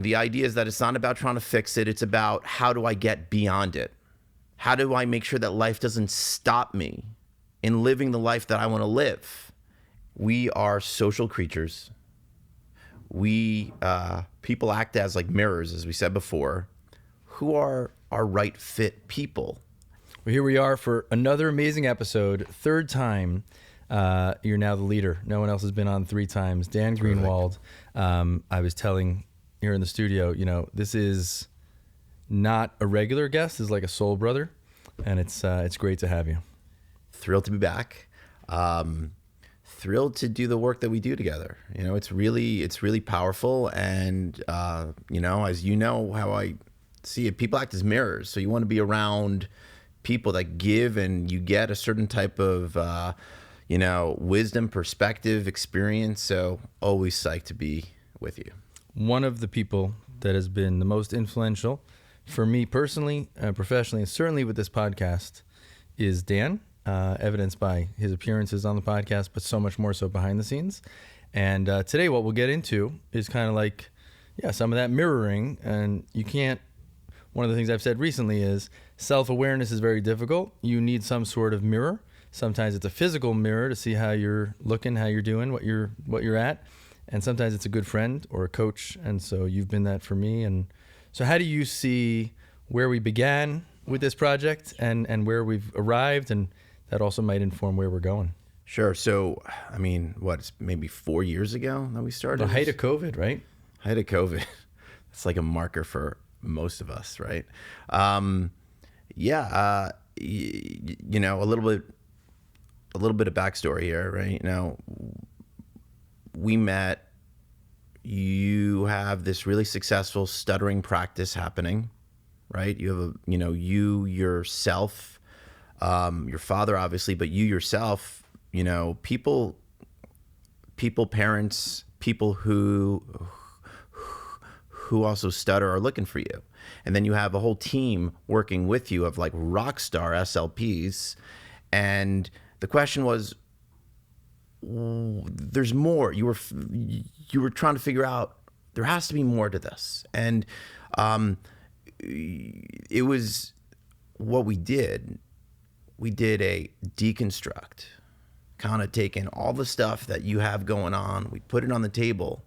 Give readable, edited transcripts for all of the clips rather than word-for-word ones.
The idea is that it's not about trying to fix it. It's about how do I get beyond it? How do I make sure that life doesn't stop me in living the life that I want to live? We are social creatures. People act as like mirrors, as we said before. Who are our right fit people? Well, here we are for another amazing episode. Third time. You're now the leader. No one else has been on 3 times. Dan Greenwald. I was telling here in the studio, this is not a regular guest. This is like a soul brother, and it's great to have you. Thrilled to be back. Thrilled to do the work that we do together. It's really powerful, and as you know how I see it, people act as mirrors. So you want to be around people that give, and you get a certain type of wisdom, perspective, experience. So always psyched to be with you. One of the people that has been the most influential for me personally, professionally, and certainly with this podcast is Dan, evidenced by his appearances on the podcast, but so much more so behind the scenes. And today what we'll get into is kind of like, some of that mirroring. And one of the things I've said recently is self-awareness is very difficult. You need some sort of mirror. Sometimes it's a physical mirror to see how you're looking, how you're doing, what you're at. And sometimes it's a good friend or a coach. And so you've been that for me. And so how do you see where we began with this project and where we've arrived? And that also might inform where we're going. Sure. So, it's maybe 4 years ago that we started? The height of COVID, right? Height of COVID. It's like a marker for most of us, right? A little bit of backstory here, right? We met. You have this really successful stuttering practice happening, right? You have you yourself, your father obviously, but you yourself, people, parents, people who also stutter are looking for you. And then you have a whole team working with you of like rock star SLPs. And the question was, there's more. You were trying to figure out there has to be more to this, and it was what we did. We did a deconstruct, kind of taking all the stuff that you have going on. We put it on the table,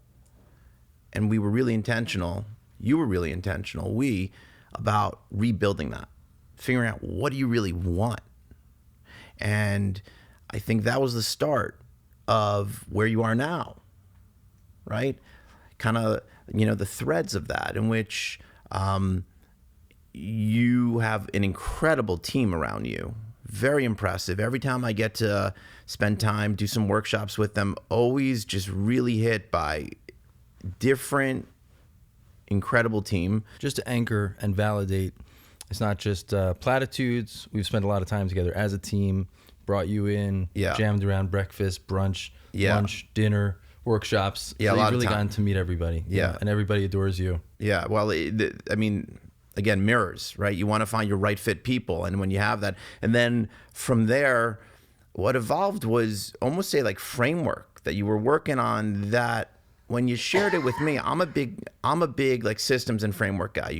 and we were really intentional. You were really intentional. About rebuilding that, figuring out what do you really want, and I think that was the start of where you are now, right? Kind of, the threads of that in which you have an incredible team around you. Very impressive. Every time I get to spend time, do some workshops with them, always just really hit by different, incredible team. Just to anchor and validate, it's not just platitudes. We've spent a lot of time together as a team. Brought you in, jammed around breakfast, brunch, lunch, dinner, workshops. Yeah, so a lot you've really of time. gotten to meet everybody. Yeah. And everybody adores you. Yeah, well, again, mirrors, right? You want to find your right fit people. And when you have that, and then from there, what evolved was almost say like framework that you were working on that when you shared it with me, I'm a big like systems and framework guy,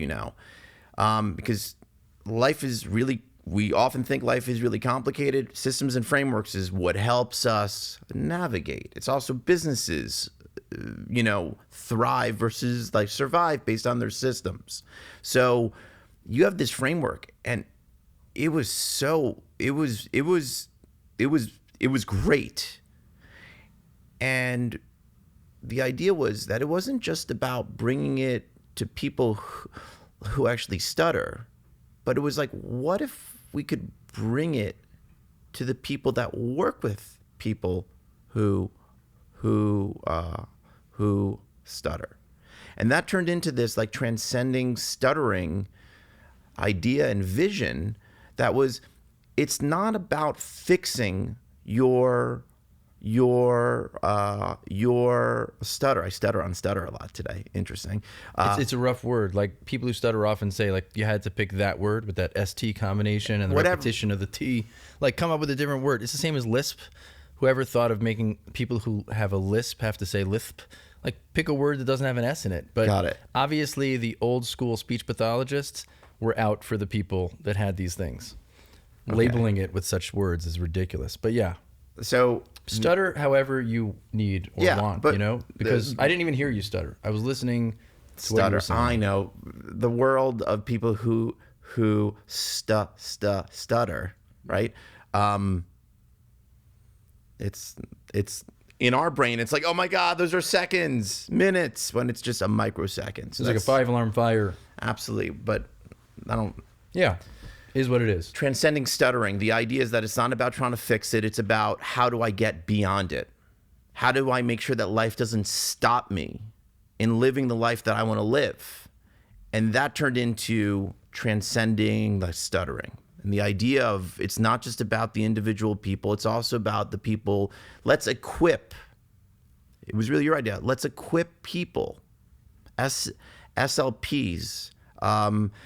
because life is really, we often think life is really complicated. Systems and frameworks is what helps us navigate. It's also businesses, thrive versus like survive based on their systems. So you have this framework, and it was great. And the idea was that it wasn't just about bringing it to people who actually stutter, but it was like, what if we could bring it to the people that work with people who stutter? And that turned into this like transcending stuttering idea and vision that was, it's not about fixing your stutter. I stutter on stutter a lot today. Interesting. It's a rough word. Like people who stutter often say, like you had to pick that word with that ST combination and the repetition of the T. Like come up with a different word. It's the same as lisp. Whoever thought of making people who have a lisp have to say lisp? Like pick a word that doesn't have an S in it. But Got it. obviously the old school speech pathologists were out for the people that had these things. Okay. Labeling it with such words is ridiculous. But yeah. So Stutter however you need or want, but you know? Because I didn't even hear you stutter. I was listening to what you stutter. were saying. I know the world of people who stutter, right? It's in our brain. It's like, oh my God, those are seconds, minutes, when it's just a microsecond. So It's like a 5-alarm fire. Absolutely, but I don't. Yeah, is what it is. Transcending stuttering. The idea is that it's not about trying to fix it. It's about how do I get beyond it? How do I make sure that life doesn't stop me in living the life that I want to live? And that turned into transcending the stuttering. And the idea of it's not just about the individual people, it's also about the people. Let's equip. It was really your idea. Let's equip people, SLPs,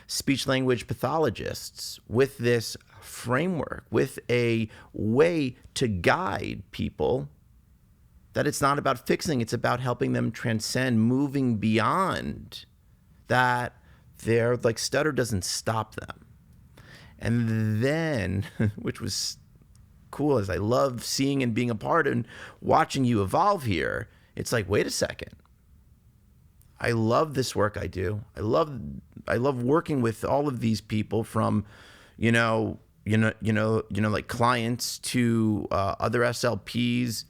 speech language pathologists, with this framework, with a way to guide people that it's not about fixing, it's about helping them transcend, moving beyond that. Their like stutter doesn't stop them. And then, which was cool, as I love seeing and being a part and watching you evolve here, it's like, wait a second. I love this work I do. I love working with all of these people, from, like clients to other SLPs.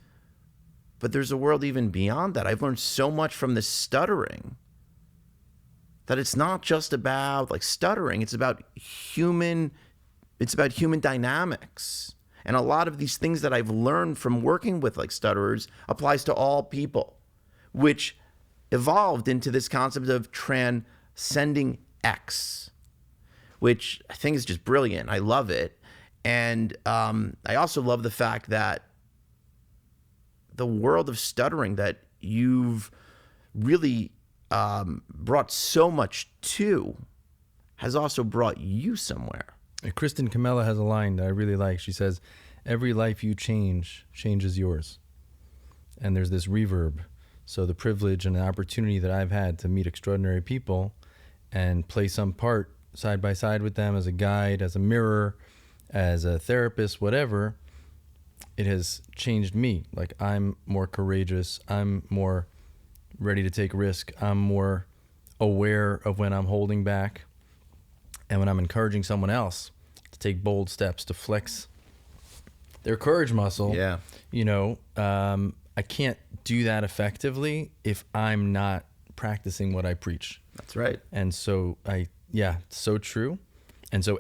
But there's a world even beyond that. I've learned so much from this stuttering that it's not just about like stuttering. It's about human dynamics. And a lot of these things that I've learned from working with like stutterers applies to all people, which evolved into this concept of TranscendingX, which I think is just brilliant. I love it. And I also love the fact that the world of stuttering that you've really brought so much to has also brought you somewhere. Kristen Camella has a line that I really like. She says, every life you change changes yours. And there's this reverb. So the privilege and the opportunity that I've had to meet extraordinary people and play some part side by side with them as a guide, as a mirror, as a therapist, whatever, it has changed me. Like, I'm more courageous. I'm more ready to take risk. I'm more aware of when I'm holding back and when I'm encouraging someone else to take bold steps, to flex their courage muscle. Yeah. I can't do that effectively if I'm not practicing what I preach. That's right. And so so true. And so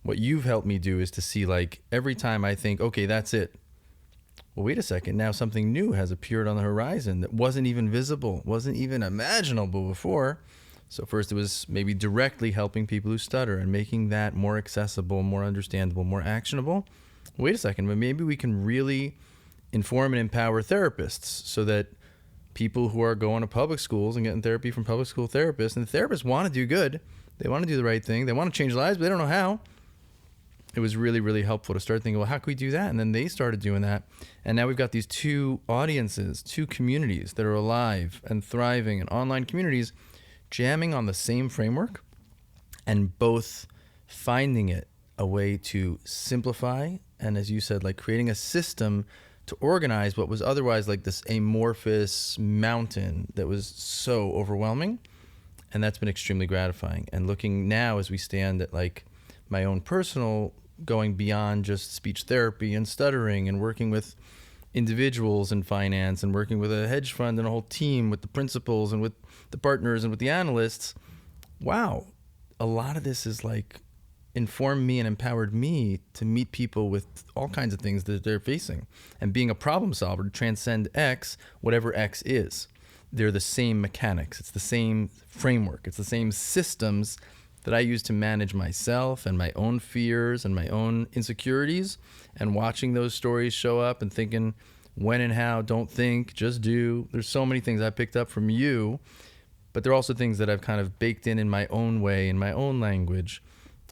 what you've helped me do is to see, like, every time I think, okay, that's it. Well, wait a second. Now something new has appeared on the horizon that wasn't even visible, wasn't even imaginable before. So first it was maybe directly helping people who stutter and making that more accessible, more understandable, more actionable. Wait a second, but maybe we can really inform and empower therapists so that people who are going to public schools and getting therapy from public school therapists, and the therapists want to do good, they want to do the right thing, they want to change lives, but they don't know how. It was really, really helpful to start thinking, well, how can we do that? And then they started doing that. And now we've got these two audiences, two communities that are alive and thriving, and online communities jamming on the same framework and both finding it a way to simplify. And as you said, like creating a system to organize what was otherwise like this amorphous mountain that was so overwhelming. And that's been extremely gratifying. And looking now as we stand at like my own personal, going beyond just speech therapy and stuttering and working with individuals in finance and working with a hedge fund and a whole team with the principals and with the partners and with the analysts. Wow. A lot of this is like informed me and empowered me to meet people with all kinds of things that they're facing, and being a problem solver to transcend X, whatever X is. They're the same mechanics. It's the same framework. It's the same systems that I use to manage myself and my own fears and my own insecurities, and watching those stories show up and thinking when and how, don't think, just do. There's so many things I picked up from you, but there are also things that I've kind of baked in my own way, in my own language,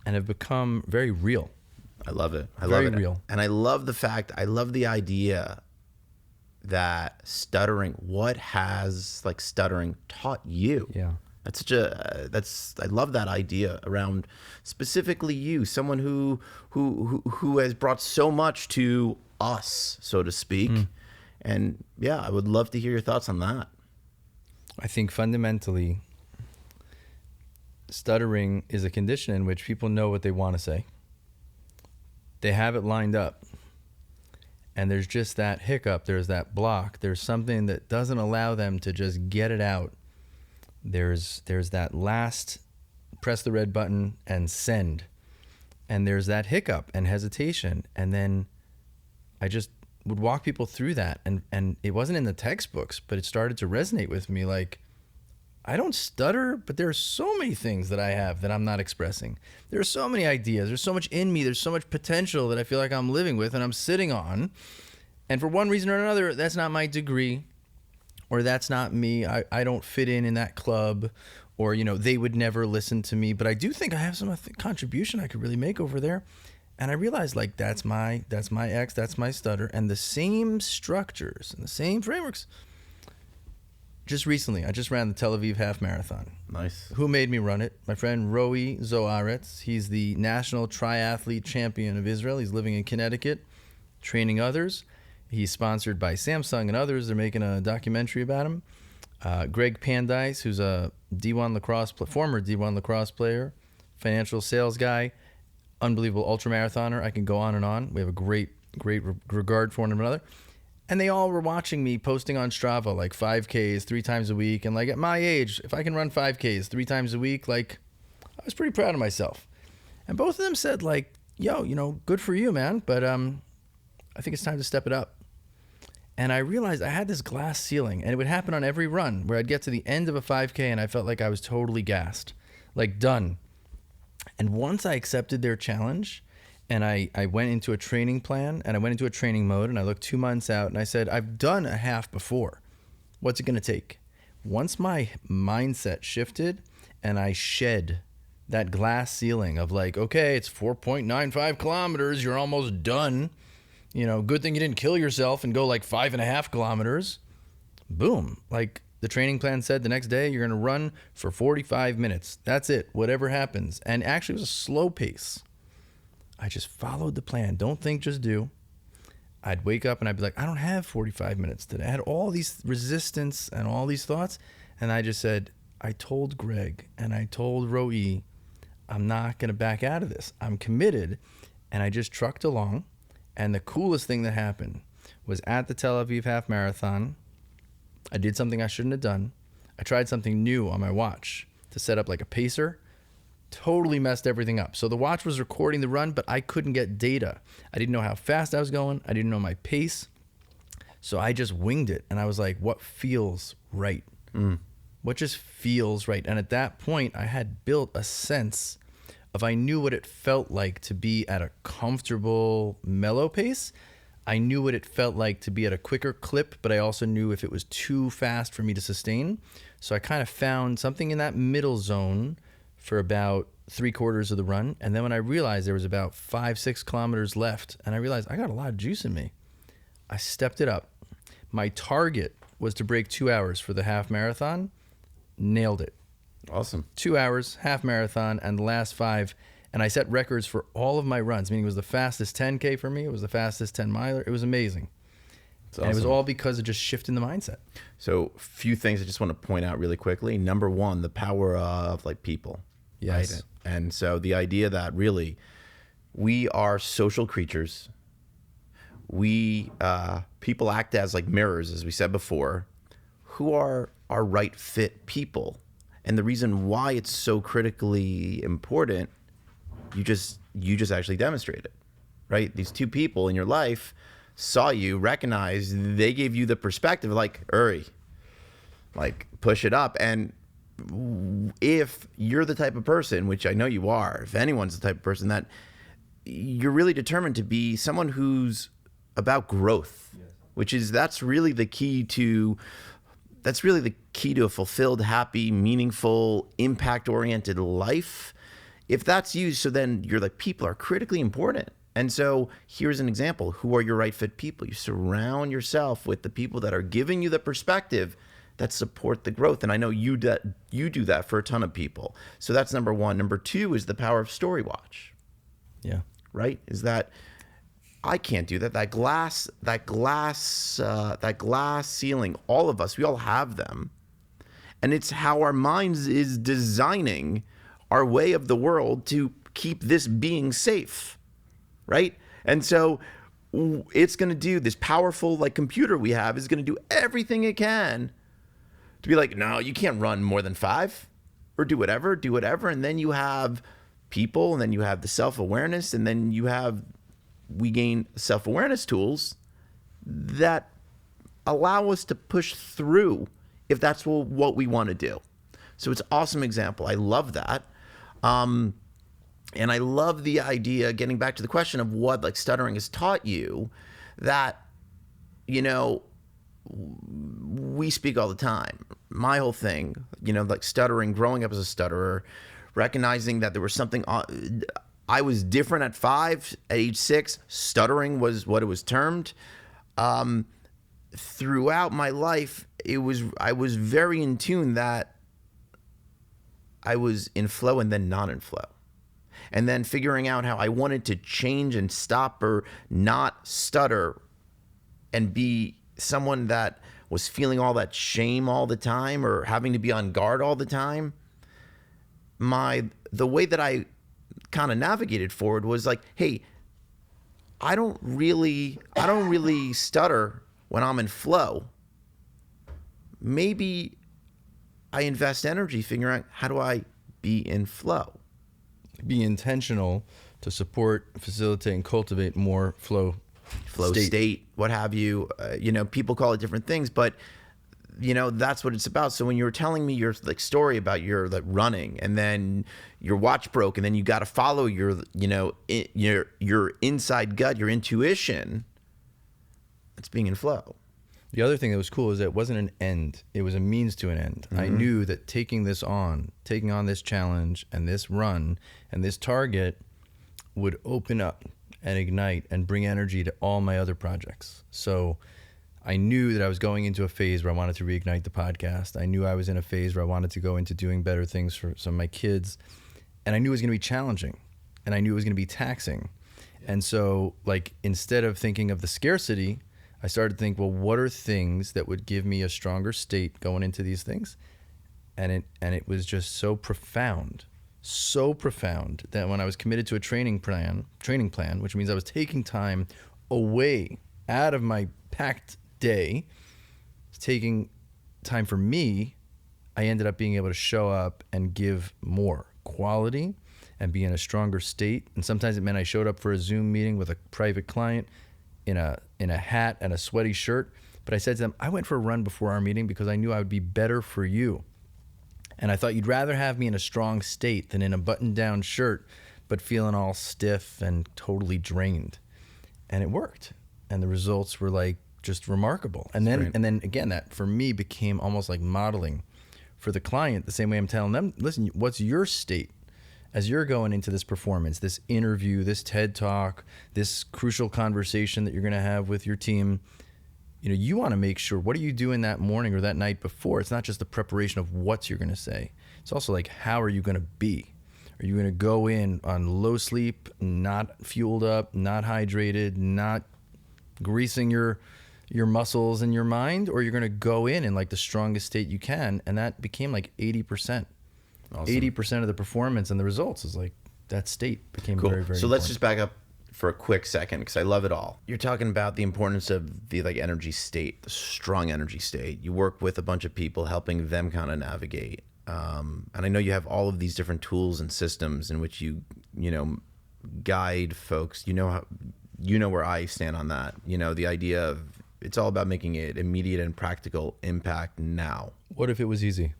and have become very real. I love it. Very real. And I love the idea that stuttering, what has like stuttering taught you? Yeah. That's such I love that idea around specifically you, someone who has brought so much to us, so to speak. And yeah, I would love to hear your thoughts on that. I think fundamentally, stuttering is a condition in which people know what they want to say. They have it lined up. And there's just that hiccup, there's that block, there's something that doesn't allow them to just get it out. There's that last press the red button and send. And there's that hiccup and hesitation. And then I just would walk people through that. And it wasn't in the textbooks, but it started to resonate with me. Like, I don't stutter, but there are so many things that I have that I'm not expressing. There are so many ideas. There's so much in me. There's so much potential that I feel like I'm living with and I'm sitting on. And for one reason or another, that's not my degree, or that's not me. I don't fit in that club, or, you know, they would never listen to me. But I do think I have some contribution I could really make over there. And I realized, like, that's my X, that's my stutter, and the same structures and the same frameworks. Just recently, I just ran the Tel Aviv half marathon. Nice. Who made me run it? My friend Roey Zoaretz. He's the national triathlete champion of Israel. He's living in Connecticut, training others. He's sponsored by Samsung and others. They're making a documentary about him. Greg Pandice, who's a former D1 lacrosse player, financial sales guy, unbelievable ultramarathoner. I can go on and on. We have a great regard for one another. And they all were watching me posting on Strava, like 5Ks 3 times a week. And like, at my age, if I can run 5Ks 3 times a week, like, I was pretty proud of myself. And both of them said, like, yo, you know, good for you, man. But I think it's time to step it up. And I realized I had this glass ceiling, and it would happen on every run where I'd get to the end of a 5K and I felt like I was totally gassed, like done. And once I accepted their challenge, and I went into a training plan, and I went into a training mode, and I looked 2 months out, and I said, I've done a half before. What's it going to take? Once my mindset shifted and I shed that glass ceiling of like, okay, it's 4.95 kilometers. You're almost done. You know, good thing you didn't kill yourself and go like 5.5 kilometers. Boom. Like the training plan said, the next day you're going to run for 45 minutes. That's it. Whatever happens. And actually it was a slow pace. I just followed the plan. Don't think, just do. I'd wake up and I'd be like, I don't have 45 minutes today. I had all these resistance and all these thoughts. And I just said, I told Greg and I told Roe, I'm not going to back out of this. I'm committed. And I just trucked along. And the coolest thing that happened was at the Tel Aviv half marathon, I did something I shouldn't have done. I tried something new on my watch to set up like a pacer. Totally messed everything up. So the watch was recording the run, but I couldn't get data. I didn't know how fast I was going. I didn't know my pace. So I just winged it. And I was like, what feels right? What just feels right? And at that point, I had built a sense of, I knew what it felt like to be at a comfortable, mellow pace. I knew what it felt like to be at a quicker clip, but I also knew if it was too fast for me to sustain. So I kind of found something in that middle zone for about 3/4 of the run. And then when I realized there was about 5-6 kilometers left, and I realized I got a lot of juice in me, I stepped it up. My target was to break 2 hours for the half marathon. Nailed it. Awesome. 2 hours, half marathon, and the last 5. And I set records for all of my runs, meaning it was the fastest 10K for me. It was the fastest 10 miler. It was amazing. Awesome. And it was all because of just shifting the mindset. So a few things I just want to point out really quickly. Number one, the power of like people. Yes. Right? And so the idea that really we are social creatures. We people act as like mirrors, as we said before. Who are our right fit people? And the reason why it's so critically important, you just actually demonstrated, right? These two people in your life saw you, recognized, they gave you the perspective like, Uri, like push it up. And if you're the type of person, which I know you are, if anyone's the type of person that you're really determined to be someone who's about growth, that's really the key to a fulfilled, happy, meaningful, impact-oriented life. If that's you, so then you're like, people are critically important. And so here's an example. Who are your right fit people? You surround yourself with the people that are giving you the perspective that support the growth. And I know you do that for a ton of people. So that's number one. Number two is the power of story watch. Yeah. Right? Is that I can't do that. That glass ceiling, all of us, we all have them. And it's how our minds is designing our way of the world to keep this being safe. Right? And so it's going to do this powerful like computer we have is going to do everything it can to be like, no, you can't run more than 5 or do whatever. And then you have people, and then you have the self-awareness, and then we gain self-awareness tools that allow us to push through if that's what we want to do. So it's an awesome example. I love that. And I love the idea, getting back to the question of what like stuttering has taught you, that, we speak all the time. My whole thing, like stuttering, growing up as a stutterer, recognizing that there was something, I was different at 5, at age 6, stuttering was what it was termed. Throughout my life, I was very in tune that I was in flow and then not in flow. And then figuring out how I wanted to change and stop or not stutter and be someone that was feeling all that shame all the time or having to be on guard all the time. The way that I kind of navigated forward was like, hey, I don't really stutter when I'm in flow. Maybe I invest energy figuring out how do I be in flow. Be intentional to support, facilitate, and cultivate more flow state, what have you. People call it different things, but that's what it's about. So when you were telling me your like story about your like running, and then your watch broke, and then you got to follow your inside gut, your intuition, it's being in flow. The other thing that was cool is that it wasn't an end. It was a means to an end. Mm-hmm. I knew that taking on this challenge and this run and this target would open up and ignite and bring energy to all my other projects. So I knew that I was going into a phase where I wanted to reignite the podcast. I knew I was in a phase where I wanted to go into doing better things for some of my kids. And I knew it was going to be challenging. And I knew it was going to be taxing. And so, like, instead of thinking of the scarcity, I started to think, well, what are things that would give me a stronger state going into these things? And it was just so profound that when I was committed to a training plan, which means I was taking time away out of my packed day, taking time for me, I ended up being able to show up and give more quality and be in a stronger state. And sometimes it meant I showed up for a Zoom meeting with a private client in a hat and a sweaty shirt. But I said to them, I went for a run before our meeting because I knew I would be better for you. And I thought you'd rather have me in a strong state than in a button-down shirt, but feeling all stiff and totally drained. And it worked. And the results were like just remarkable. And then again, that for me became almost like modeling for the client, the same way I'm telling them, listen, what's your state as you're going into this performance, this interview, this TED Talk, this crucial conversation that you're going to have with your team? You want to make sure, what are you doing that morning or that night before? It's not just the preparation of what you're going to say. It's also like, how are you going to be? Are you going to go in on low sleep, not fueled up, not hydrated, not greasing your muscles and your mind? Or you're going to go in like the strongest state you can? And that became like 80%. Awesome. 80% of the performance and the results is like that state became cool. Very, very So important. let's just back up for a quick second because I love it all. You're talking about the importance of the like energy state, the strong energy state. You work with a bunch of people helping them kind of navigate. And I know you have all of these different tools and systems in which you guide folks. You know where I stand on that. The idea of it's all about making it immediate and practical impact now. What if it was easy?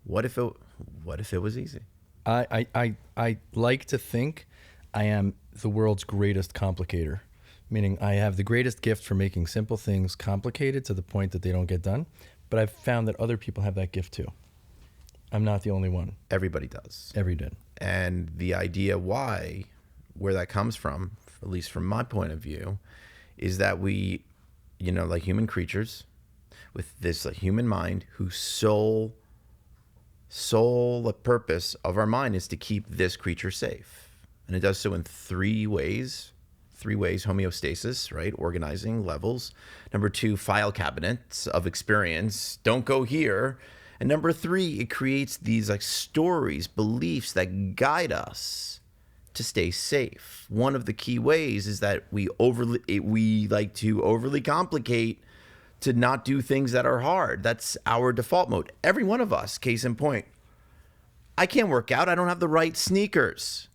What if it was easy? I like to think I am the world's greatest complicator, meaning I have the greatest gift for making simple things complicated to the point that they don't get done. But I've found that other people have that gift too. I'm not the only one. Everybody does. Every day. And the idea where that comes from at least from my point of view, is that we, like human creatures with this human mind whose sole purpose of our mind is to keep this creature safe. And it does so in three ways. Homeostasis, right? Organizing levels. Number 2, file cabinets of experience. Don't go here. And number 3, it creates these stories, beliefs that guide us to stay safe. One of the key ways is that we like to overly complicate, to not do things that are hard. That's our default mode. Every one of us, case in point. I can't work out. I don't have the right sneakers.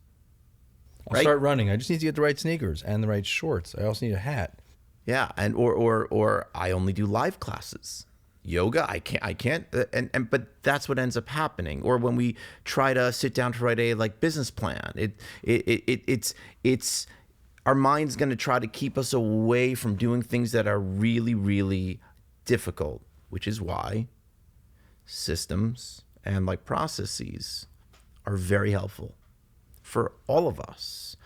I'll start running. I just need to get the right sneakers and the right shorts. I also need a hat. Yeah, and or I only do live classes. Yoga, I can't, but that's what ends up happening. Or when we try to sit down to write a business plan, it's our mind's going to try to keep us away from doing things that are really, really difficult, which is why systems and processes are very helpful for all of us.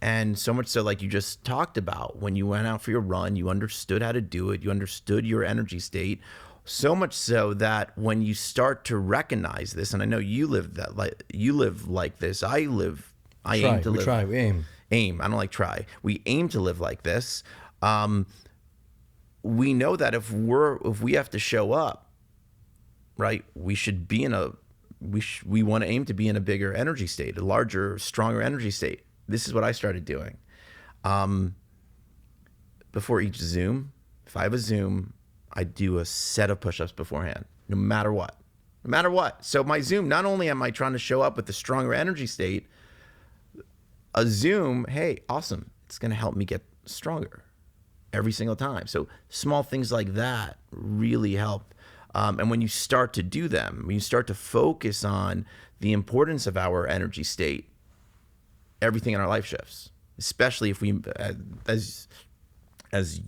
And so much so, like you just talked about, when you went out for your run, you understood how to do it. You understood your energy state. So much so that when you start to recognize this, and I know you live like this. I aim to live. We aim. Aim. I don't like try. We aim to live like this. We know that if we have to show up, right, we should be in we want to aim to be in a bigger energy state, a larger, stronger energy state. This is what I started doing. Before each Zoom, if I have a Zoom, I do a set of push-ups beforehand, no matter what. So my Zoom, not only am I trying to show up with a stronger energy state, a Zoom, hey, awesome. It's going to help me get stronger every single time. So small things like that really help. And when you start to do them, when you start to focus on the importance of our energy state, everything in our life shifts. Especially if we, as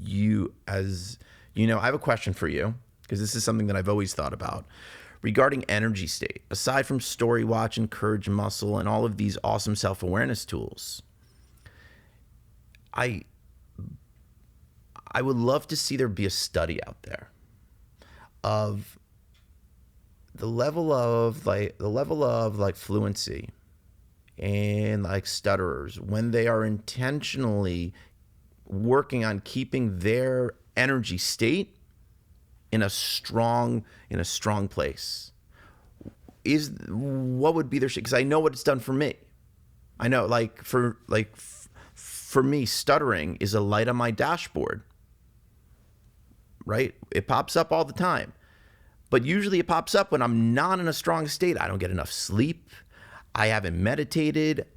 you know, I have a question for you, because this is something that I've always thought about regarding energy state. Aside from Story Watch and Courage Muscle and all of these awesome self-awareness tools, I would love to see there be a study out there of the level of fluency and stutterers when they are intentionally working on keeping their energy state in a strong place. What would be their shit? Because I know what it's done for me. I know, for me, stuttering is a light on my dashboard. Right? It pops up all the time. But usually it pops up when I'm not in a strong state. I don't get enough sleep. I haven't meditated.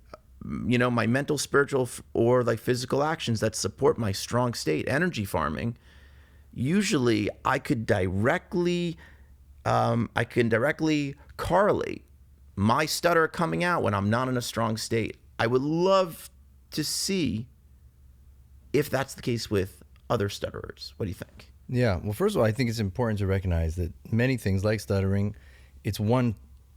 My mental, spiritual, or physical actions that support my strong state, energy farming. Usually I can directly correlate my stutter coming out when I'm not in a strong state. I would love to see if that's the case with other stutterers. What do you think? Yeah. Well, first of all, I think it's important to recognize that many things like stuttering, it's one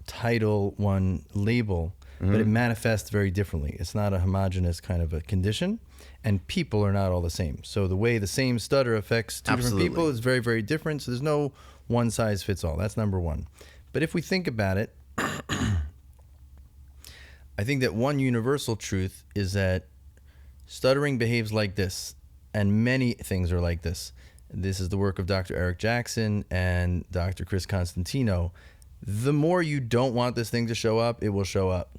title, one label, but it manifests very differently. It's not a homogeneous kind of a condition, and people are not all the same. So the way the same stutter affects two different people is very, very different. So there's no one size fits all. That's number one. But if we think about it, I think that one universal truth is that stuttering behaves like this, and many things are like this. This is the work of Dr. Eric Jackson and Dr. Chris Constantino. The more you don't want this thing to show up, it will show up.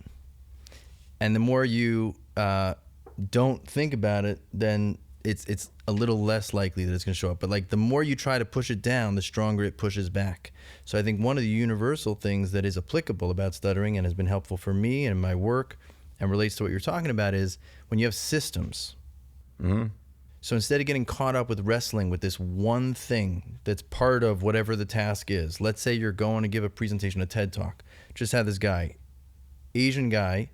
And the more you don't think about it, then it's a little less likely that it's going to show up. But the more you try to push it down, the stronger it pushes back. So I think one of the universal things that is applicable about stuttering and has been helpful for me and my work and relates to what you're talking about is when you have systems. Mm-hmm. So instead of getting caught up with wrestling with this one thing that's part of whatever the task is, let's say you're going to give a presentation, a TED Talk. Just have this guy, Asian guy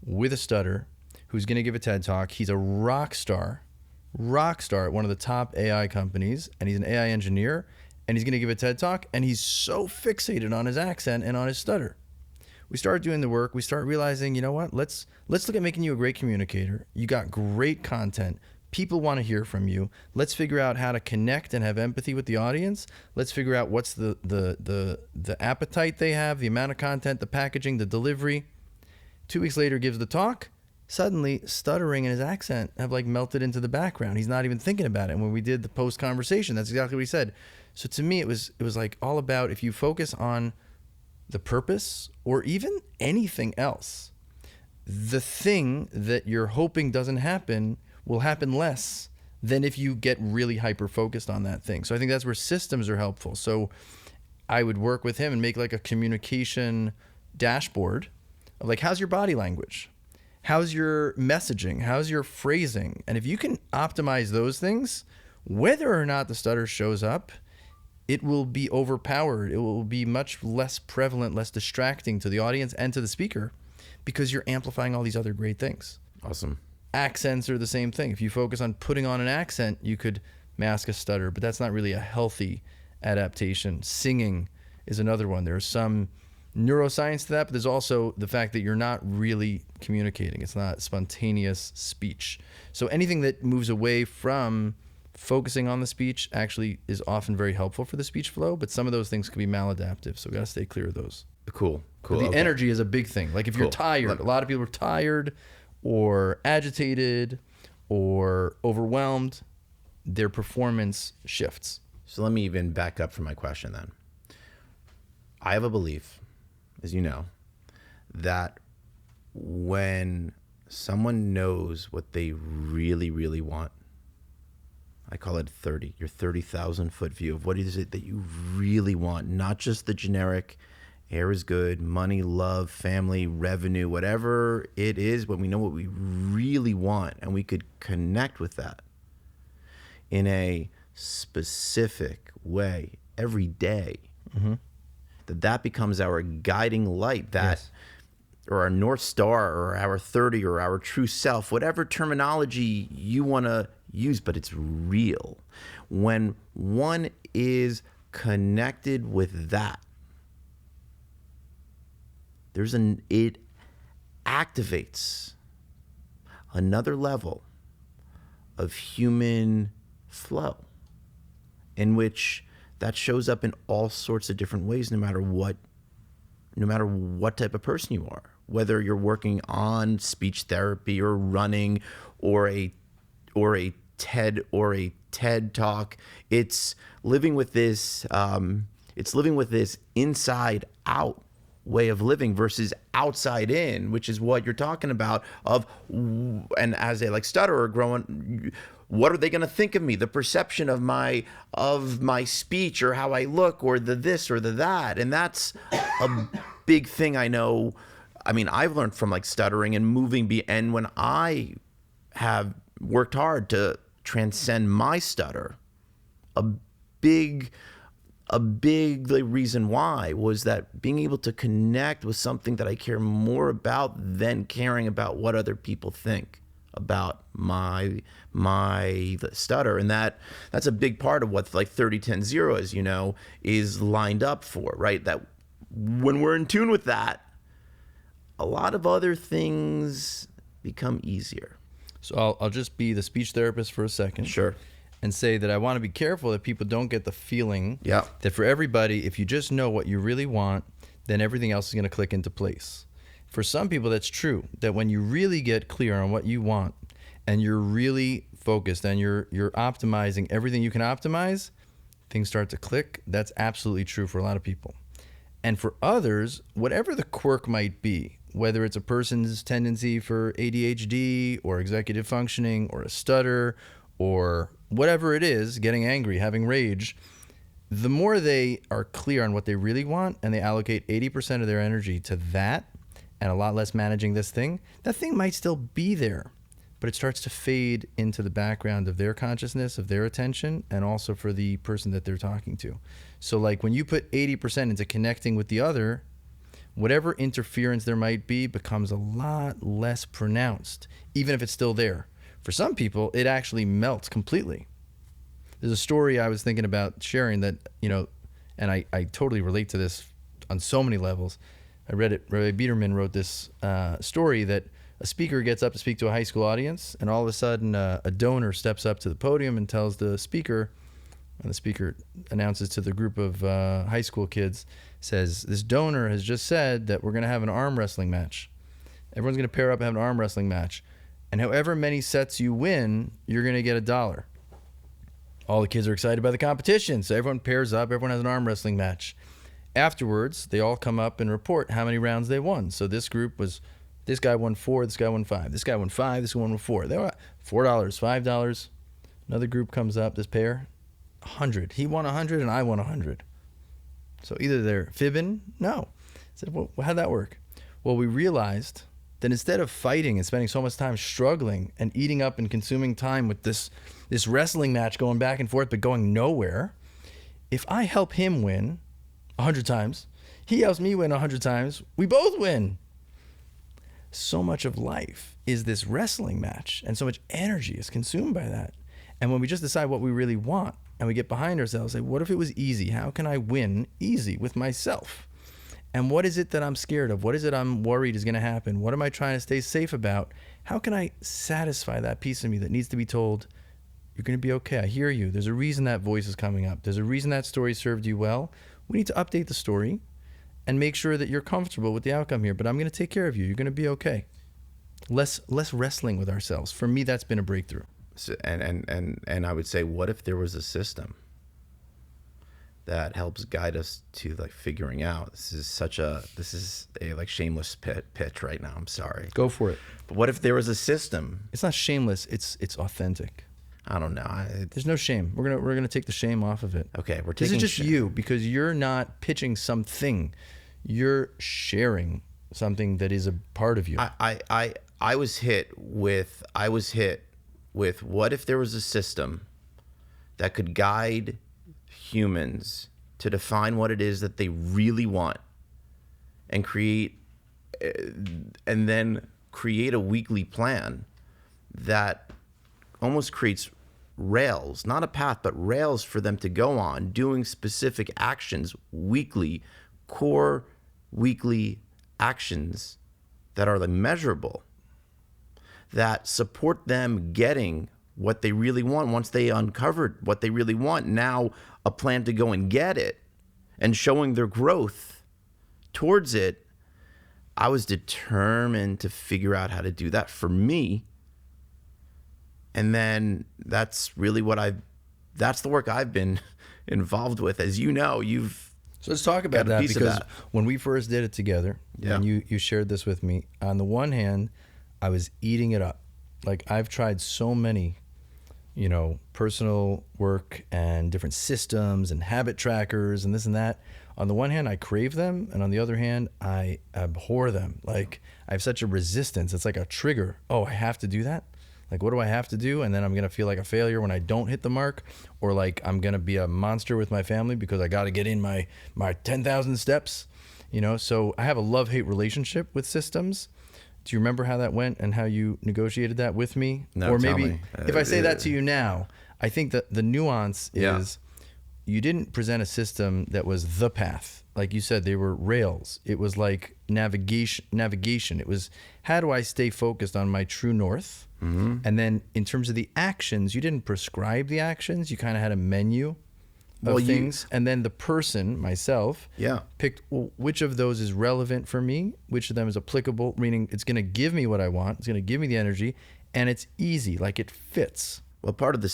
with a stutter, who's going to give a TED Talk. He's a rock star at one of the top AI companies, and he's an AI engineer, and he's going to give a TED Talk, and he's so fixated on his accent and on his stutter. we start doing the work. We start realizing, you know what? Let's look at making you a great communicator. You got great content. People want to hear from you. Let's figure out how to connect and have empathy with the audience. Let's figure out what's the appetite they have, the amount of content, the packaging, the delivery. 2 weeks later, gives the talk. Suddenly, stuttering and his accent have like melted into the background. He's not even thinking about it. And when we did the post conversation, that's exactly what he said. So to me, it was like all about, if you focus on the purpose or even anything else, the thing that you're hoping doesn't happen will happen less than if you get really hyper focused on that thing. So I think that's where systems are helpful. So I would work with him and make like a communication dashboard of like, how's your body language? How's your messaging? How's your phrasing? And if you can optimize those things, whether or not the stutter shows up, it will be overpowered. It will be much less prevalent, less distracting to the audience and to the speaker, because you're amplifying all these other great things. Awesome. Accents are the same thing. If you focus on putting on an accent, you could mask a stutter, but that's not really a healthy adaptation. Singing is another one. There's some neuroscience to that, but there's also the fact that you're not really communicating. It's not spontaneous speech. So anything that moves away from focusing on the speech actually is often very helpful for the speech flow, but some of those things can be maladaptive. So we got to stay clear of those. Cool. But the energy is a big thing. Like if you're tired, a lot of people are tired or agitated or overwhelmed, their performance shifts. So let me even back up from my question then. I have a belief, as you know, that when someone knows what they really, really want, I call it 30, your 30,000 foot view of what is it that you really want, not just the generic air is good, money, love, family, revenue, whatever it is, when we know what we really want and we could connect with that in a specific way every day, that becomes our guiding light, that Yes. or our North Star or our 30 or our true self, whatever terminology you want to use, but it's real. When one is connected with that, it activates another level of human flow in which that shows up in all sorts of different ways, no matter what type of person you are, whether you're working on speech therapy or running or a TED talk. It's living with this inside out way of living versus outside in, which is what you're talking about and as a stutterer growing, what are they going to think of me? The perception of my speech or how I look or the this or the that. And that's a big thing I know. I mean, I've learned from stuttering and moving and when I have worked hard to transcend my stutter, a big reason why was that being able to connect with something that I care more about than caring about what other people think about my stutter. And that's a big part of what 30-10-0 is lined up for, right? That when we're in tune with that, a lot of other things become easier. So I'll just be the speech therapist for a second. Sure. And say that I want to be careful that people don't get the feeling that for everybody, if you just know what you really want, then everything else is going to click into place. For some people, that's true, that when you really get clear on what you want and you're really focused and you're optimizing everything you can optimize, things start to click. That's absolutely true for a lot of people. And for others, whatever the quirk might be, whether it's a person's tendency for ADHD or executive functioning or a stutter or whatever it is, getting angry, having rage, the more they are clear on what they really want and they allocate 80% of their energy to that and a lot less managing this thing, that thing might still be there, but it starts to fade into the background of their consciousness, of their attention, and also for the person that they're talking to. So when you put 80% into connecting with the other, whatever interference there might be becomes a lot less pronounced, even if it's still there. For some people, it actually melts completely. There's a story I was thinking about sharing that, and I totally relate to this on so many levels. I read it. Ray Biederman wrote this story that a speaker gets up to speak to a high school audience, and all of a sudden a donor steps up to the podium and tells the speaker, and the speaker announces to the group of high school kids, says, this donor has just said that we're going to have an arm wrestling match. Everyone's going to pair up and have an arm wrestling match. And however many sets you win, you're going to get $1. All the kids are excited by the competition, so everyone pairs up, everyone has an arm wrestling match. Afterwards, they all come up and report how many rounds they won. So this group was, this guy won 4, this guy won 5, this guy won 5, this one won 4. They were $4, $5. Another group comes up, this pair, 100. He won 100 and I won 100. So either they're fibbing, no. I said, well, how'd that work? Well, we realized that instead of fighting and spending so much time struggling and eating up and consuming time with this wrestling match going back and forth but going nowhere, if I help him win 100 times, he helps me win 100 times, we both win. So much of life is this wrestling match, and so much energy is consumed by that. And when we just decide what we really want and we get behind ourselves, say, what if it was easy? How can I win easy with myself? And what is it that I'm scared of? What is it I'm worried is going to happen? What am I trying to stay safe about? How can I satisfy that piece of me that needs to be told, you're going to be okay. I hear you. There's a reason that voice is coming up. There's a reason that story served you well. We need to update the story and make sure that you're comfortable with the outcome here, but I'm going to take care of you. You're going to be okay. Less wrestling with ourselves. For me, that's been a breakthrough. So, and I would say, what if there was a system that helps guide us to like figuring out, this is a like shameless pitch right now. I'm sorry. Go for it. But what if there was a system? It's not shameless. It's authentic. I don't know. There's no shame. We're gonna take the shame off of it. Okay, we're taking. This is just you, because you're not pitching something. You're sharing something that is a part of you. I was hit with what if there was a system that could guide humans to define what it is that they really want and then create a weekly plan that almost creates rails, not a path, but rails for them to go on, doing specific actions weekly, core weekly actions that are like measurable, that support them getting what they really want. Once they uncovered what they really want, now a plan to go and get it and showing their growth towards it. I was determined to figure out how to do that for me. And then that's really that's the work I've been involved with. As you know, So let's talk about that, because when we first did it together, and you shared this with me, on the one hand, I was eating it up. Like, I've tried so many, personal work and different systems and habit trackers and this and that. On the one hand, I crave them, and on the other hand, I abhor them. Like, I have such a resistance. It's like a trigger. Oh, I have to do that? Like, what do I have to do? And then I'm going to feel like a failure when I don't hit the mark, or like I'm going to be a monster with my family because I got to get in my 10,000 steps, So I have a love-hate relationship with systems. Do you remember how that went and how you negotiated that with me? No, or tell maybe me. If I say that to you now, I think that the nuance is you didn't present a system that was the path. Like you said, they were rails. It was like navigation. It was, how do I stay focused on my true north? Mm-hmm. And then in terms of the actions, you didn't prescribe the actions. You kind of had a menu of things. And then the person, myself, picked, well, which of those is relevant for me? Which of them is applicable? Meaning it's going to give me what I want. It's going to give me the energy. And it's easy. Like, it fits. Well, part of the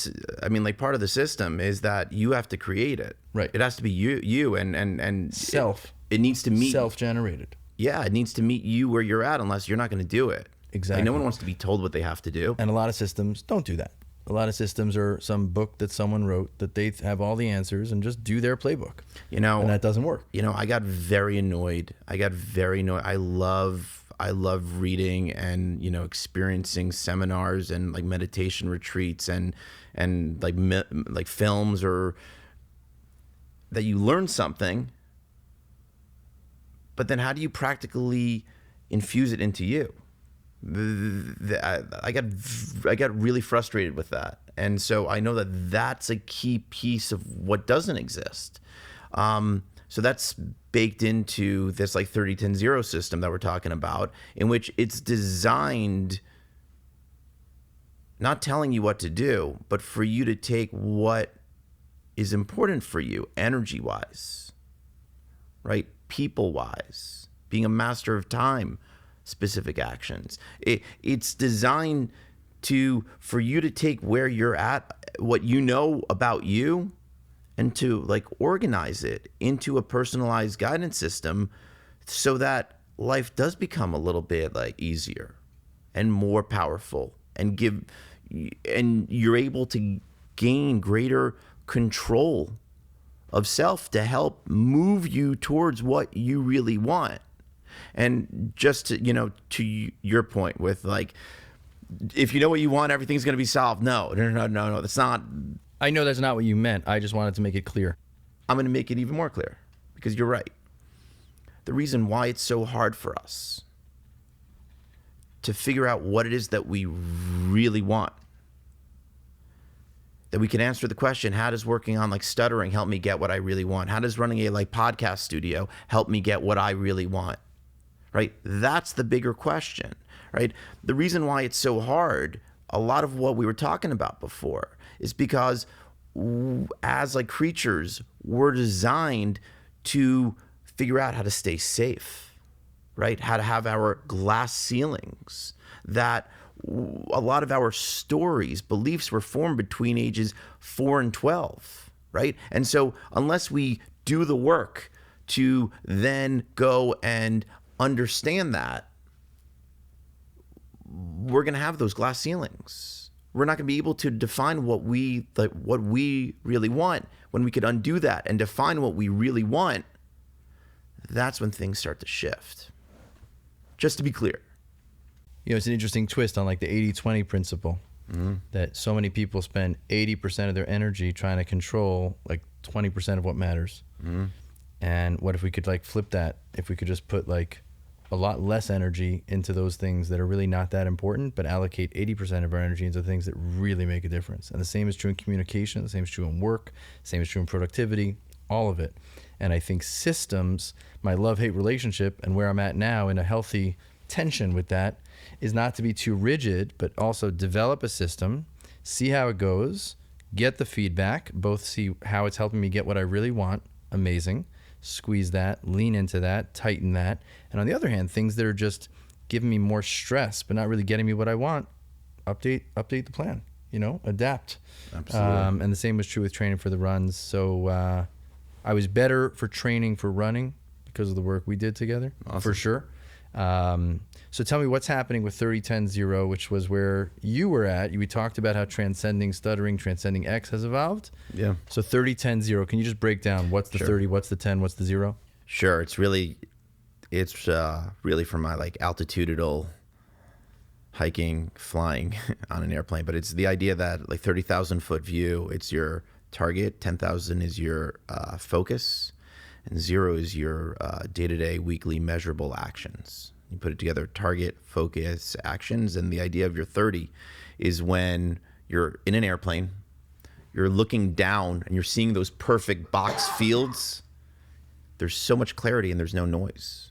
system is that you have to create it. Right. It has to be you and self. It needs to meet self-generated. Yeah, it needs to meet you where you're at, unless you're not going to do it. Exactly. Like, no one wants to be told what they have to do. And a lot of systems don't do that. A lot of systems are some book that someone wrote that they have all the answers and just do their playbook. And that doesn't work. I got very annoyed. I love reading and, experiencing seminars and like meditation retreats and like films, or that you learn something, but then how do you practically infuse it into you? I got really frustrated with that. And so I know that that's a key piece of what doesn't exist. So that's baked into this like 30-10-0 system that we're talking about, in which it's designed not telling you what to do, but for you to take what is important for you energy-wise, right? People-wise, being a master of time, specific actions. It's designed for you to take where you're at, what you know about you, and to like organize it into a personalized guidance system so that life does become a little bit like easier and more powerful, and you're able to gain greater control of self to help move you towards what you really want. And just to your point with like, if you know what you want, everything's going to be solved. No, that's not. I know that's not what you meant. I just wanted to make it clear. I'm going to make it even more clear, because you're right. The reason why it's so hard for us to figure out what it is that we really want, that we can answer the question, how does working on like Stuttering help me get what I really want? How does running a like podcast studio help me get what I really want? Right? That's the bigger question, right? The reason why it's so hard, a lot of what we were talking about before, is because as like creatures, we're designed to figure out how to stay safe, right? How to have our glass ceilings, that a lot of our stories, beliefs were formed between ages 4 and 12, right? And so unless we do the work to then go and understand that, we're going to have those glass ceilings. We're not going to be able to define what we really want. When we could undo that and define what we really want, that's when things start to shift. Just to be clear. It's an interesting twist on like the 80-20 principle, that so many people spend 80% of their energy trying to control like 20% of what matters. And what if we could like flip that? If we could just put like a lot less energy into those things that are really not that important, but allocate 80% of our energy into things that really make a difference. And the same is true in communication, the same is true in work, the same is true in productivity, all of it. And I think systems, my love-hate relationship and where I'm at now in a healthy tension with that, is not to be too rigid, but also develop a system, see how it goes, get the feedback, both see how it's helping me get what I really want, amazing, squeeze that, lean into that, tighten that. And on the other hand, things that are just giving me more stress, but not really getting me what I want, update the plan, adapt. Absolutely. And the same was true with training for the runs. So I was better for training for running because of the work we did together, Awesome. For sure. So tell me what's happening with 30-10-0, which was where you were at. We talked about how Transcending, Stuttering, TranscendingX has evolved. Yeah. So 30-10-0, can you just break down what's the 30, what's the 10, what's the 0? Sure. It's really for my like altitudinal hiking, flying on an airplane, but it's the idea that like 30,000 foot view, it's your target, 10,000 is your focus, and 0 is your day-to-day, weekly measurable actions. You put it together, target, focus, actions, and the idea of your 30 is when you're in an airplane, you're looking down and you're seeing those perfect box fields. There's so much clarity and there's no noise.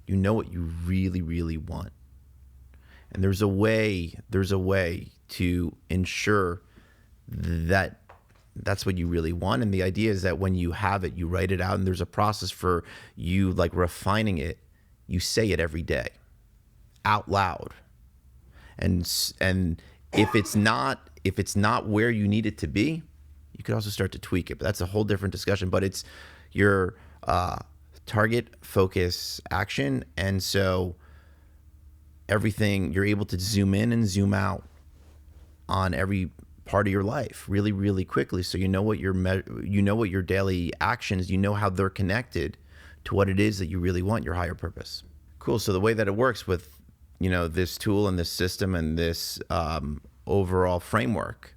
You know what you really, really want. And there's a way to ensure that that's what you really want. And the idea is that when you have it, you write it out, and there's a process for you like refining it. You say it every day out loud. And if it's not where you need it to be, you could also start to tweak it, but that's a whole different discussion. But it's your target, focus, action. And so everything, you're able to zoom in and zoom out on every part of your life really, really quickly. So you know what your daily actions, you know how they're connected to what it is that you really want, your higher purpose. Cool. So the way that it works with, this tool and this system and this overall framework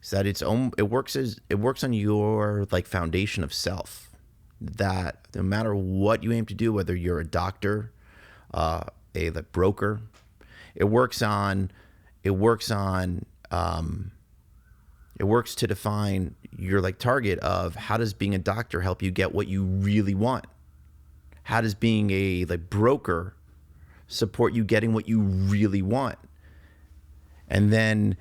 is that it works on your like foundation of self, that no matter what you aim to do, whether you're a doctor, a broker, it works to define your like target of how does being a doctor help you get what you really want? How does being a like broker support you getting what you really want? And then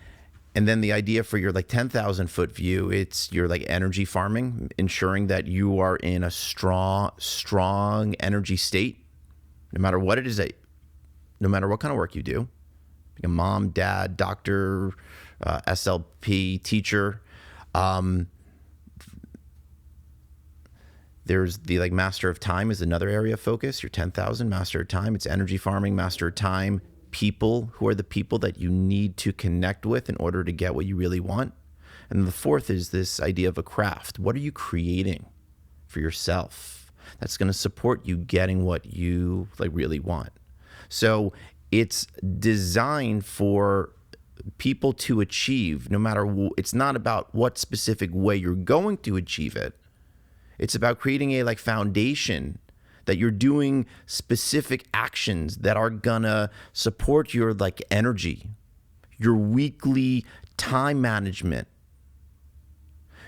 the idea for your like 10,000 foot view, it's your like energy farming, ensuring that you are in a strong energy state, no matter what it is, no matter what kind of work you do, like a mom, dad, doctor, SLP, teacher. There's the like master of time is another area of focus. Your 10,000 master of time. It's energy farming, master of time. People, who are the people that you need to connect with in order to get what you really want. And the fourth is this idea of a craft. What are you creating for yourself that's going to support you getting what you like really want? So it's designed for people to achieve, no matter it's not about what specific way you're going to achieve it. It's about creating a like foundation that you're doing specific actions that are gonna support your like energy, your weekly time management,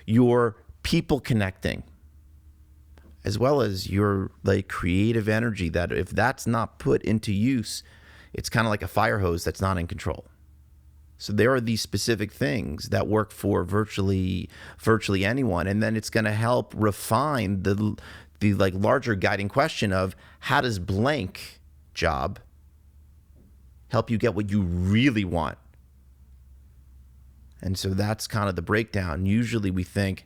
your people connecting, as well as your like creative energy that if that's not put into use, it's kind of like a fire hose that's not in control. So there are these specific things that work for virtually anyone, and then it's going to help refine the like larger guiding question of how does blank job help you get what you really want? And so that's kind of the breakdown. Usually we think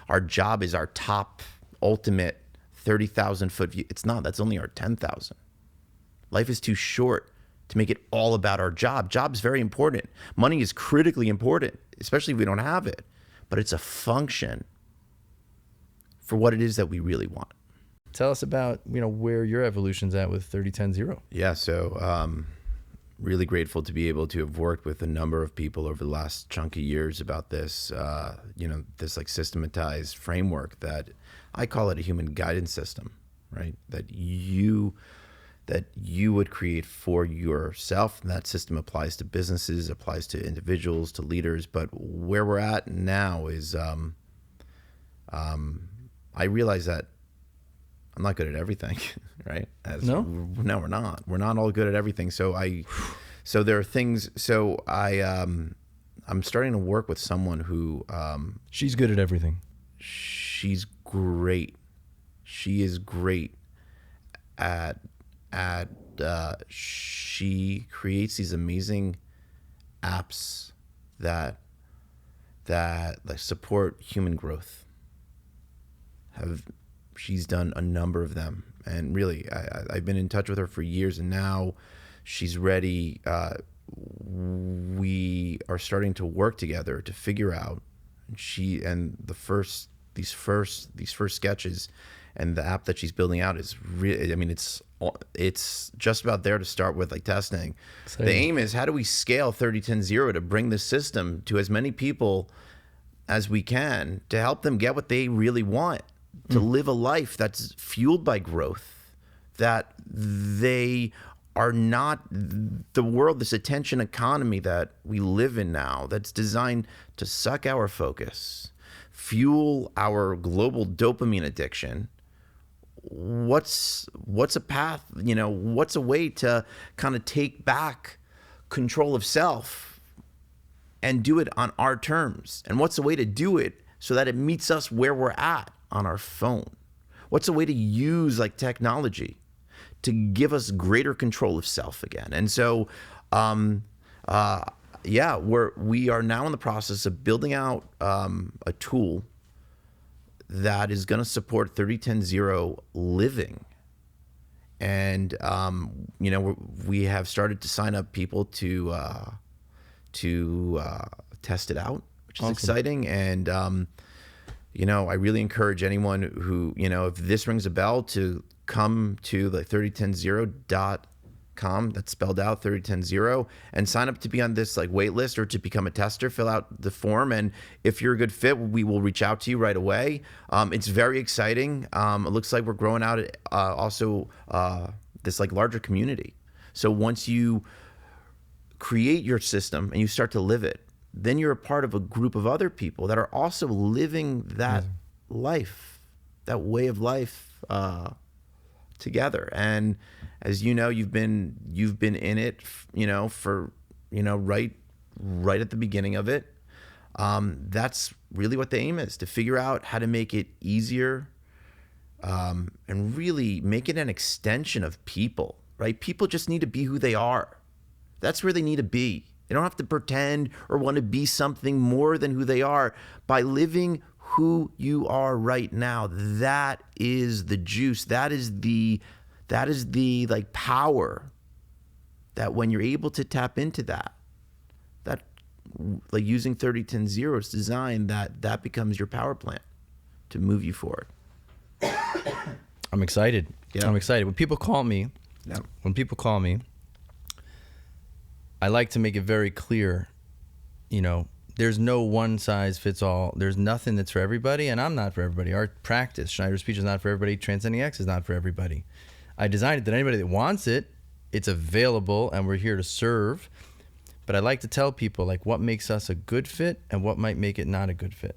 our job is our top ultimate 30,000 foot view. It's not. That's only our 10,000. Life is too short to make it all about our job. Job's very important. Money is critically important, especially if we don't have it. But it's a function for what it is that we really want. Tell us about, where your evolution's at with 30-10-0. Yeah, so really grateful to be able to have worked with a number of people over the last chunk of years about this, this like systematized framework that I call it a human guidance system, right? That you would create for yourself. And that system applies to businesses, applies to individuals, to leaders. But where we're at now is I realize that I'm not good at everything, right? No, we're not. We're not all good at everything. So there are things. So I'm starting to work with someone who she's good at everything. She's great. She is great at she creates these amazing apps that like support human growth. She's done a number of them, and really I've been in touch with her for years, and now she's ready. We are starting to work together to figure out these first sketches. And the app that she's building out is really, it's just about there to start with, like testing. Exciting. The aim is, how do we scale 30-10-0 to bring the system to as many people as we can to help them get what they really want, to live a life that's fueled by growth, that they are not the world, this attention economy that we live in now, that's designed to suck our focus, fuel our global dopamine addiction. What's a path, what's a way to kind of take back control of self and do it on our terms? And what's a way to do it so that it meets us where we're at on our phone? What's a way to use like technology to give us greater control of self again? And so, we are now in the process of building out a tool that is going to support 30-10-0 living. And, we have started to sign up people to test it out, which is awesome. Exciting. And, I really encourage anyone who, if this rings a bell, to come to the 30100.com. That's spelled out 3010 and sign up to be on this like wait list or to become a tester. Fill out the form, and if you're a good fit, we will reach out to you right away. It's very exciting. It looks like we're growing out this like larger community. So once you create your system and you start to live it, then you're a part of a group of other people that are also living that life, that way of life together. And as you know, you've been in it, for right at the beginning of it. That's really what the aim is, to figure out how to make it easier, and really make it an extension of people, right? People just need to be who they are. That's where they need to be. They don't have to pretend or want to be something more than who they are. By living who you are right now, that is the juice. That is the like power, that when you're able to tap into that like using 30-10-0 is designed, that becomes your power plant to move you forward. I'm excited. Yeah. I'm excited. When people call me, I like to make it very clear, there's no one size fits all. There's nothing that's for everybody, and I'm not for everybody. Our practice, Schneider's Speech, is not for everybody. TranscendingX is not for everybody. I designed it that anybody that wants it, it's available, and we're here to serve. But I like to tell people like what makes us a good fit and what might make it not a good fit.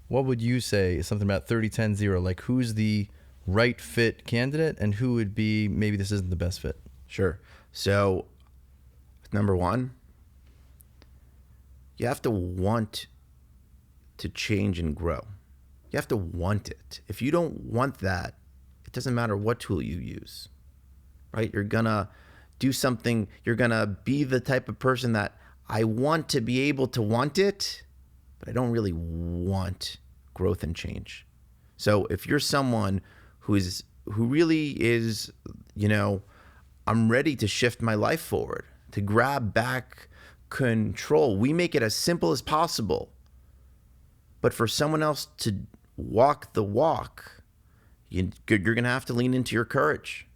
What would you say is something about 30-10-0? Like, who's the right fit candidate and who would be maybe this isn't the best fit? Sure. So, number one, you have to want to change and grow. You have to want it. If you don't want that, it doesn't matter what tool you use, right? You're gonna do something, you're gonna be the type of person that I want to be able to want it, but I don't really want growth and change. So if you're someone who really is, I'm ready to shift my life forward, to grab back control. We make it as simple as possible. But for someone else to walk the walk, you're going to have to lean into your courage.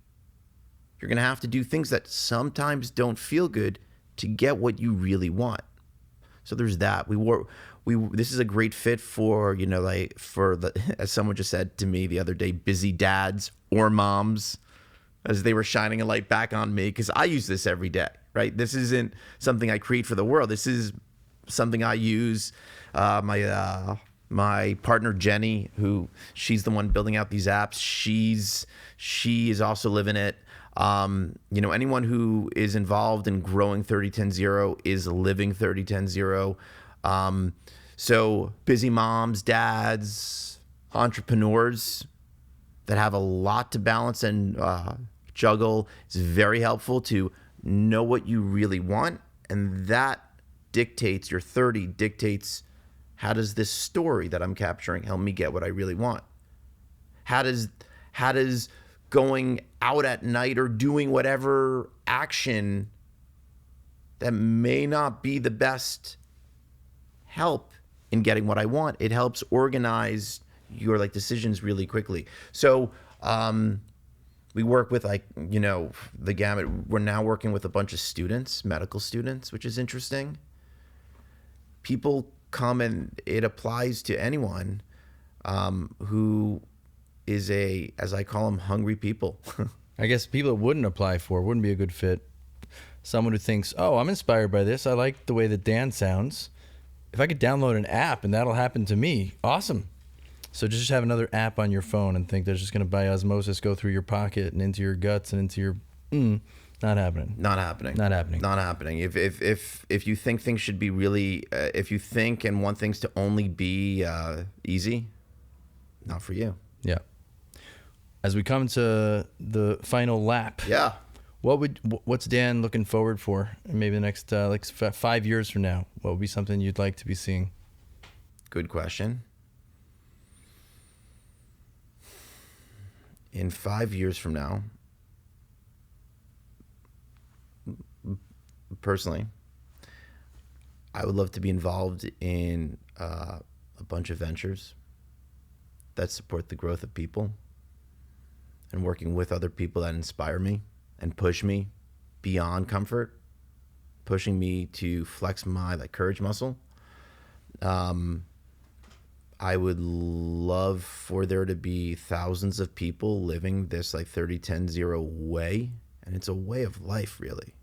You're going to have to do things that sometimes don't feel good to get what you really want. So there's that. This is a great fit for, as someone just said to me the other day, busy dads or moms, as they were shining a light back on me, because I use this every day, right? This isn't something I create for the world. This is something I use. My partner Jenny, she's the one building out these apps. She is also living it. Anyone who is involved in growing 30-10-0 is living 30-10-0. So busy moms, dads, entrepreneurs that have a lot to balance and juggle, it's very helpful to know what you really want, and that dictates your 30 dictates how does this story that I'm capturing help me get what I really want? How does going out at night or doing whatever action that may not be the best help in getting what I want? It helps organize your decisions really quickly. So we work with the gamut. We're now working with a bunch of students, medical students, which is interesting. People come, and it applies to anyone who is as I call them, hungry people. I guess people it wouldn't apply for, wouldn't be a good fit. Someone who thinks, oh, I'm inspired by this. I like the way that Dan sounds. If I could download an app and that'll happen to me, awesome. So just have another app on your phone and think that's just going to by osmosis go through your pocket and into your guts and into your not happening. Not happening. Not happening. Not happening. If you think things should be really, if you think and want things to only be easy, not for you. Yeah. As we come to the final lap. Yeah. What's Dan looking forward for? Maybe the next 5 years from now, what would be something you'd like to be seeing? Good question. In 5 years from now, personally, I would love to be involved in a bunch of ventures that support the growth of people, and working with other people that inspire me and push me beyond comfort, pushing me to flex my courage muscle. I would love for there to be thousands of people living this 30-10-0 way. And it's a way of life, really.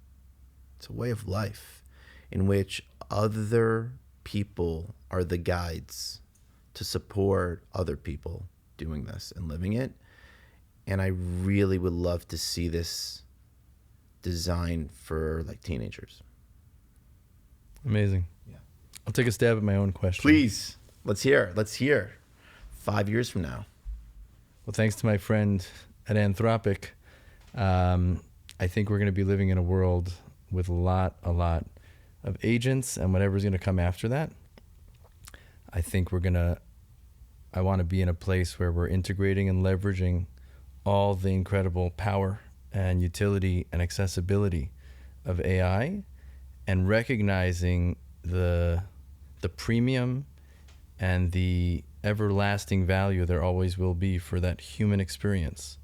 It's a way of life in which other people are the guides to support other people doing this and living it. And I really would love to see this designed for like teenagers. Amazing. Yeah. I'll take a stab at my own question. Please. Let's hear. 5 years from now. Well, thanks to my friend at Anthropic, I think we're going to be living in a world with a lot of agents and whatever's going to come after that. I think I want to be in a place where we're integrating and leveraging all the incredible power and utility and accessibility of AI, and recognizing the premium and the everlasting value there always will be for that human experience.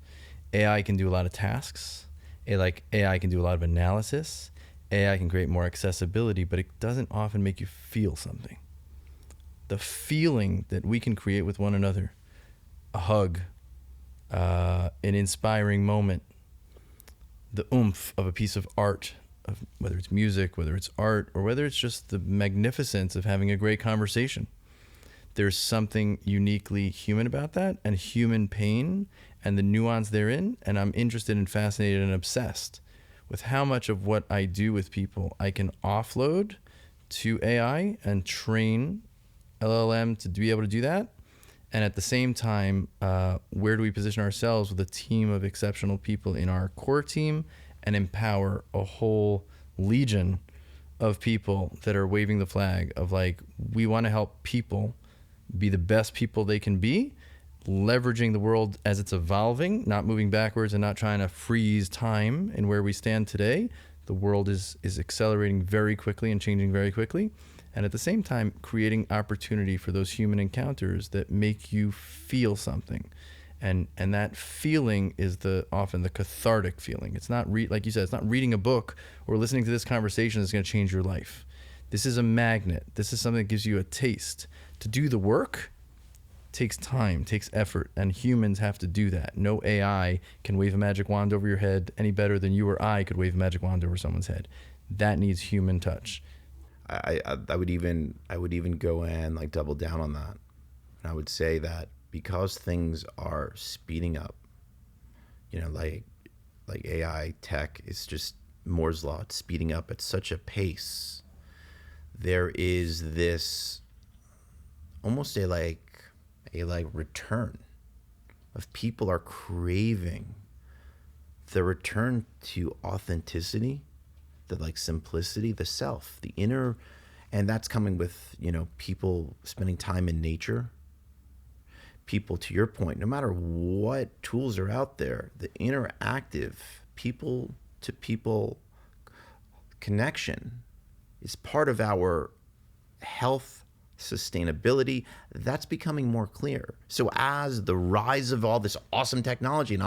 AI can do a lot of tasks. AI can do a lot of analysis. AI can create more accessibility, but it doesn't often make you feel something. The feeling that we can create with one another, a hug, an inspiring moment, the oomph of a piece of art, of whether it's music, whether it's art, or whether it's just the magnificence of having a great conversation. There's something uniquely human about that, and human pain and the nuance therein. And I'm interested and fascinated and obsessed with how much of what I do with people I can offload to AI and train LLM to be able to do that. And at the same time, where do we position ourselves with a team of exceptional people in our core team and empower a whole legion of people that are waving the flag of like, we want to help people be the best people they can be, leveraging the world as it's evolving, not moving backwards and not trying to freeze time in where we stand today. The world is accelerating very quickly and changing very quickly. And at the same time, creating opportunity for those human encounters that make you feel something. And that feeling is often the cathartic feeling. It's not, like you said, it's not reading a book or listening to this conversation that's going to change your life. This is a magnet. This is something that gives you a taste. To do the work takes time, takes effort, and humans have to do that. No AI can wave a magic wand over your head any better than you or I could wave a magic wand over someone's head. That needs human touch. I would even go and like double down on that. And I would say that because things are speeding up, like AI tech is just Moore's law. It's speeding up at such a pace. There is this almost a return of people are craving the return to authenticity, the like simplicity, the self, the inner, and that's coming with, people spending time in nature. People, to your point, no matter what tools are out there, the interactive people to people connection is part of our health, sustainability. That's becoming more clear. So as the rise of all this awesome technology, and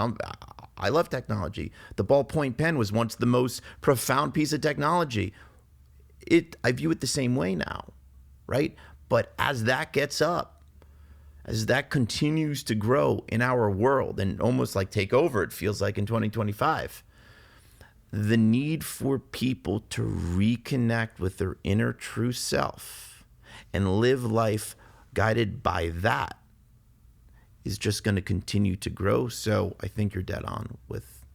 I love technology. The ballpoint pen was once the most profound piece of technology. I view it the same way now, right? But as that gets up, as that continues to grow in our world and almost like take over, it feels like in 2025, the need for people to reconnect with their inner true self and live life guided by that is just going to continue to grow. So I think you're dead on with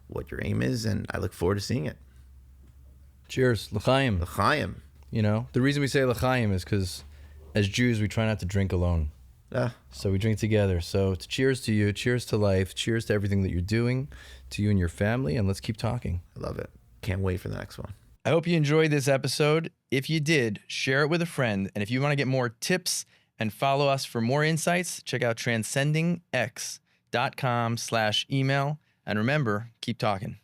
what your aim is, and I look forward to seeing it. Cheers. L'chaim. L'chaim. The reason we say l'chaim is because as Jews, we try not to drink alone. So we drink together. So it's cheers to you, cheers to life, cheers to everything that you're doing, to you and your family, and let's keep talking. I love it. Can't wait for the next one. I hope you enjoyed this episode. If you did, share it with a friend. And if you want to get more tips and follow us for more insights, check out TranscendingX.com/email. And remember, keep talking.